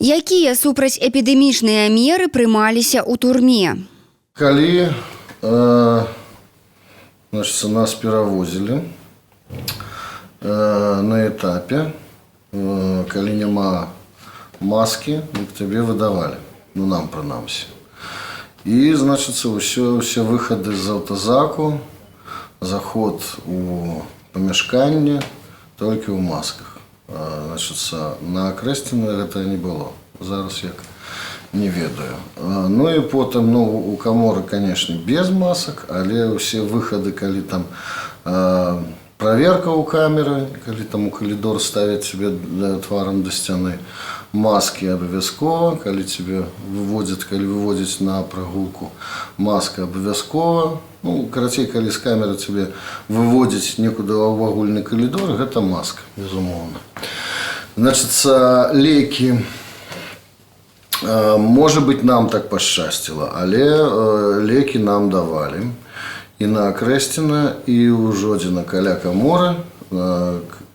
Якія супрацьэпідэмічныя меры прымаліся ў турме? Калі нас перавозілі на этапе, калі няма маски, к тебе выдавалі, ну нам прынамсі. І, значыцца, усе выхады з аўтазаку, заход у памяшканне толькі ў масках. Значыцца, на Акрэсціна гэта не было. Зараз як не ведаю. Ну і потым, у каморы, канешне, без масак, але ўсе выхады, калі там праверка ў камеры, калі там у калідор ставяць тебе тварам да сцяны, маски абавязкова, калі тебе выводзяць на прагулку, маска абавязкова. Ну, карацей, калі з камеры тебе выводзяць некуды ў агульны калідор, гэта маска, безумоўна. Значыцца, лекі, можа быць, нам так пашчасціла, але лекі нам давалі. І на Акрэсціна, і ў Жодзіна каля каморы,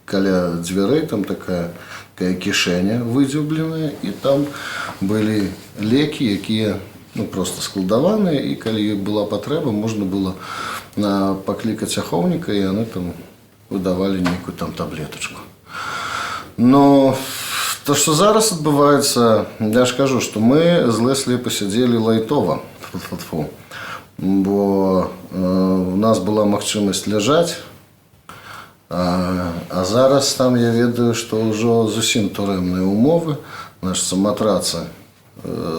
каля дзвярэй, там такая кішэня выдзюбленая, і там былі лекі, якія просто складаваныя, і калі была патрэба, можна было паклікаць ахоўніка, і яны там выдавалі нейкую там таблетачку. Но то, што зараз адбываецца, я ж кажу, што мы з Леслі пасядзелі лайтова, бо у нас была магчымасць ляжаць, а зараз там я ведаю, што ўжо зусім турэмныя умовы, значыцца, матрацы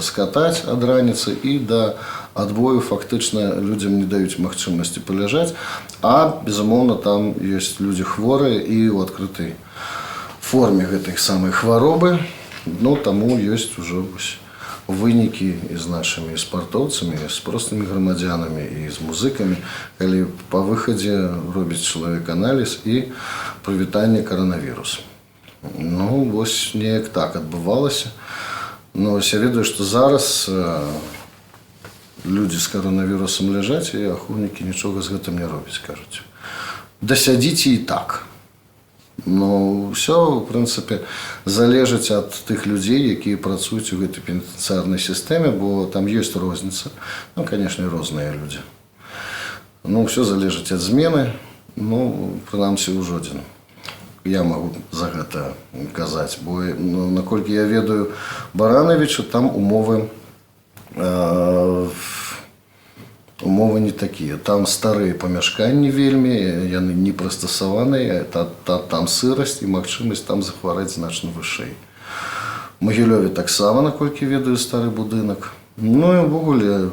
скатаць ад раніцы, і да адбою фактычна людзям не даюць магчымасці паляжаць, а, безумоўна, там ёсць людзі хворыя і ў адкрытай форме гэтай самай хваробы, таму ёсць ужо вынікі і з нашымі спартоўцамі, і з простымі грамадзянамі, і з музыкамі, калі па выхадзе робіць чалавек аналіз і прывітанне каранавірусу. Вось неяк так адбывалася. Я ведаю, што зараз людзі з каранавірусам ляжаць, і ахоўнікі нічога з гэтым не робяць, кажуць. Дасядзіце і так. Ўсё, у прынцыпе, залежыць ад тых людзей, якія працуюць у гэтай пенітэнцыярнай сістэме, бо там ёсць розніца. Канешне, розныя людзі. Ўсё залежыць ад змены, прынамсі, ў Жодзіну. Я магу за гэта казаць, бо, наколькі я ведаю Баранавіча, там умовы не такія. Там старыя памяшканні вельмі, яны не прыстасаваныя, там сырасць і магчымасць там захварэць значна вышэй. У Магілёве таксама, наколькі ведаю, стары будынак. І ўвогуле,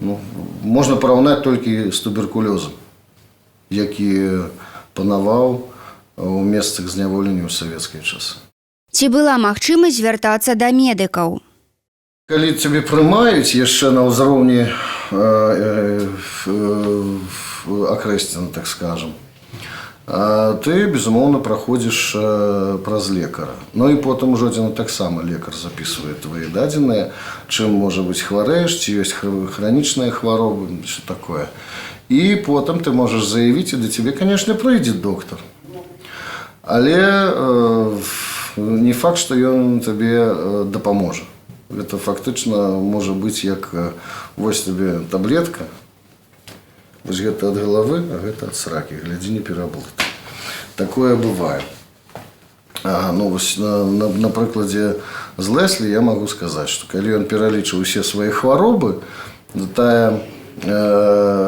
можна параўнаць толькі з туберкулёзам, які панаваў у месцах зняволення ў савецкія часы. Ці была магчымасць звяртацца да медыкаў? Калі цябе прымаюць яшчэ на ўзроўні Акрэсціна, так скажам, ты, безумоўна, праходзіш праз лекара. І потым у Жодзіна таксама лекар запісвае твае дадзеныя, чым, можа быць, хварэеш, ці ёсць хранічныя хваробы, што такое. І потым ты можаш заявіць, і да цябе, канешне, прыйдзе доктар. Але не факт, што ён табе дапаможа. Гэта фактычна можа быць як вось табе таблетка, вось гэта ад галавы, а гэта ад сракі, глядзі, не пераблытай. Такое бывае. На прыкладзе з Леслі я магу сказаць, што калі ён пералічыў усе свае хваробы, тая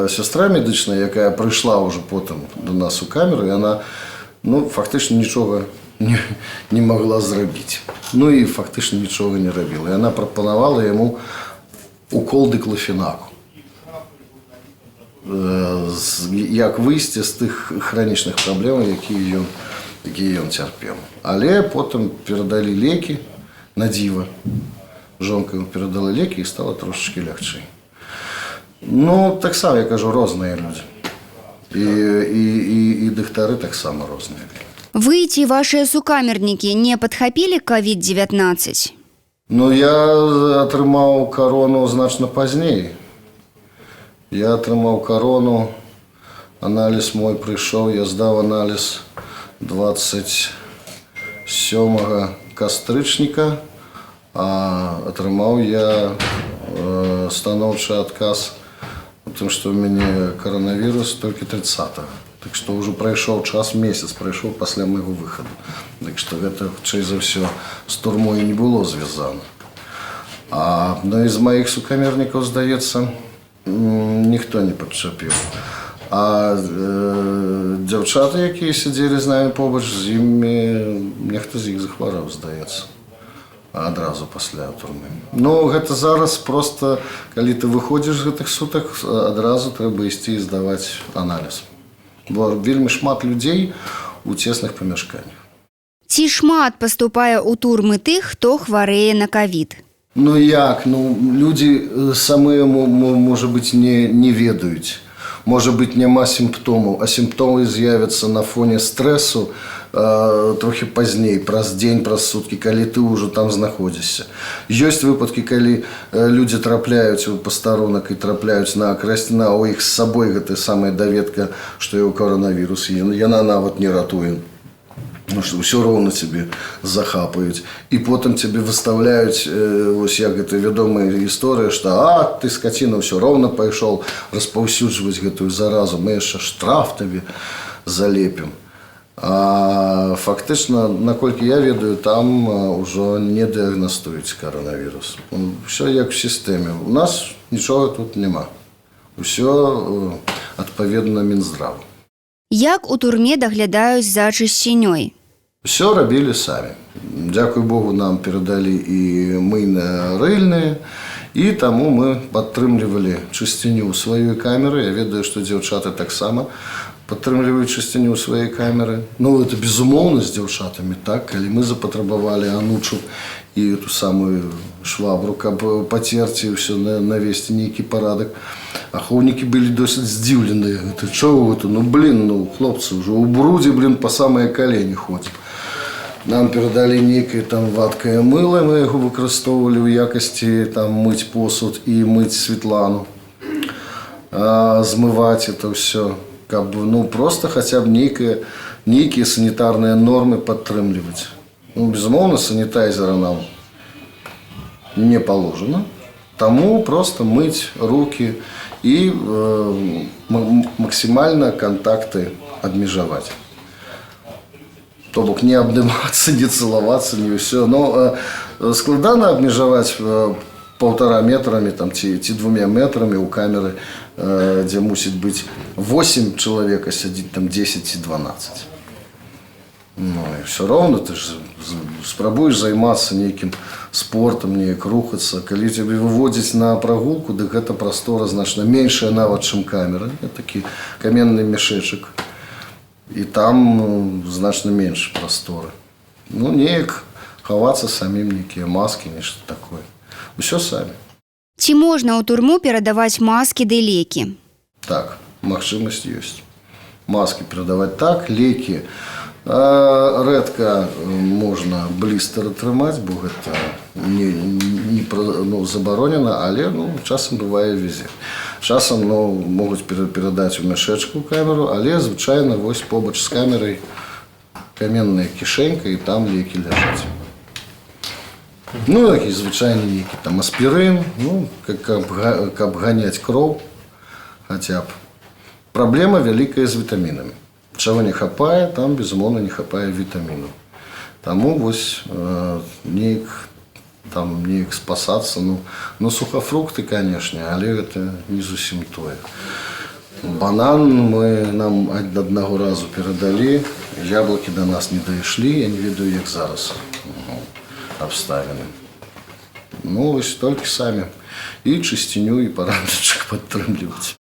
сястра медычная, якая прыйшла ўжо потым да нас у камеру, яна фактычна нічога не магла зрабіць. І фактычна нічога не рабіла. Яна прапанавала яму укол дыклафенаку, як выйсце з тых хранічных праблем, якія ён цярпеў. Але потым перадалі лекі, на дзіва. Жонка яму перадала лекі, і стала трошачкі лягчэй. Таксама, я кажу, розныя людзі. І дактары таксама розныя. Вы ці вашыя сукамернікі не падхапілі COVID-19? Я атрымаў карону значна пазней. Я атрымаў карону, аналіз мой прыйшоў, я здаў аналіз 27 кастрычніка А атрымаў я станоўчы адказ, потому што ў мяне каранавірус толькі 30-го. Так што ўжо прайшоў час, месяц прайшоў пасля майго выхаду. Так што гэта, хутчэй за ўсё, з турмой не было звязана. А з маіх сукамернікаў, здаецца, ніхто не падчапіў. А дзяўчаты, якія сядзелі з намі побач, з імі нехта з іх захвараў, здаецца. Адразу пасля турмы. Ну, гэта зараз проста, калі ты выходзіш з гэтых сутак, адразу трэба ісці і здаваць аналіз. Бо вельмі шмат людзей у цесных памяшканнях. Ці шмат паступае ў турмы тых, хто хварэе на ковід? Ну як? Ну, людзі самыя, можа быць, не ведаюць. Можа быць, няма сімптомаў, а сімптомы з'явяцца на фоне стрэсу трохі пазней, праз дзень, праз суткі, калі ты ўжо там знаходзішся. Ёсць выпадкі, калі людзі трапляюць у пастарунак і трапляюць на акрэсціна, а ў іх з сабой гэта самая даведка, што ў каранавірус. Яна нават не ратуе. Ну, што ўсё роўна цябе захапаюць. І потым цябе выставляюць, вось як гэта вядомая гісторыя, што ты, скаціна, ўсё роўна пайшоў распаўсюджваць гэтую заразу, мы яшчэ штраф табе залепім. А фактычна, наколькі я ведаю, там ўжо не дыягнастуюць каранавірус. Усё як в сістэме. У нас нічога тут няма. Усё адпаведна Мінздраву. Як у турме даглядаюць за чысцінёй? Усё рабілі самі. Дзякуй Богу, нам перадалі і мыйныя рыльныя, і таму мы падтрымлівалі чысціню ў сваёй камеры. Я ведаю, што дзяўчаты таксама падтрымліваюць чысціню ў сваёй камеры. Ну, это безумоўна з дзяўчатамі, так? Калі мы запатрабавалі анучу і ту самую швабру, каб пацерці ўсё, навесці нейкі парадак, ахоўнікі былі досыць здзіўленыя. Гэта чого гэта? Ну, хлопцы, ўжо ў брудзе, па самыя калені ходзім. Нам перадалі нейкае там вадкае мыла, мы яго выкарыстоўвалі ў якасці там мыць посуд і мыць Светлану, змываць это ўсё. Каб, ну, просто хаця б нейкія санітарныя нормы падтрымліваць. Ну, безумоўна, санітайзера нам не паложана, таму проста мыць рукі і максімальна кантакты абмежаваць. То бок не абнімацца, не цалавацца, не ўсё. Но складана абмежаваць 1,5 метрамі там, ці 2 метрамі ў камеры, дзе мусіць быць 8 чалавека сядзіць, там 10 ці 12. Ну, і ўсё роўна ты ж спрабуеш займацца нейкім спортам, неяк рухацца. Калі цябе выводзяць на прагулку, дык гэта прастора значна меншая нават, чым камера. Такі каменны мяшэчак. І там значна менш прасторы. Ну, неяк хавацца самім, нейкія маскі, нешта такое. Усё самі. Ці можна ў турму перадаваць маскі ды лекі? Так, магчымасць ёсць. Маскі перадаваць так, лекі рэдка можна блістер атрымаць, бо гэта не забаронена, але часам бывае везе. Часам могуць перадаць у мяшэчку камеру, але звычайна вось побач з камерай каменная кішэнька, і там лекі ляжаць. Ну, такі звычайны нейкі там аспірын, каб ганяць кроў хаця б. Праблема вялікая з вітамінамі. Чаго не хапае, там, безумоўна, не хапае вітамінаў. Таму вось неяк спасацца, сухафрукты, канешне, але гэта не зусім тое. Банан нам аднаго разу перадалі, яблыкі да нас не дайшлі, я не ведаю, як зараз абставіны. Ну, вось толькі самі. І чысціню, і парадачак падтрымліваць.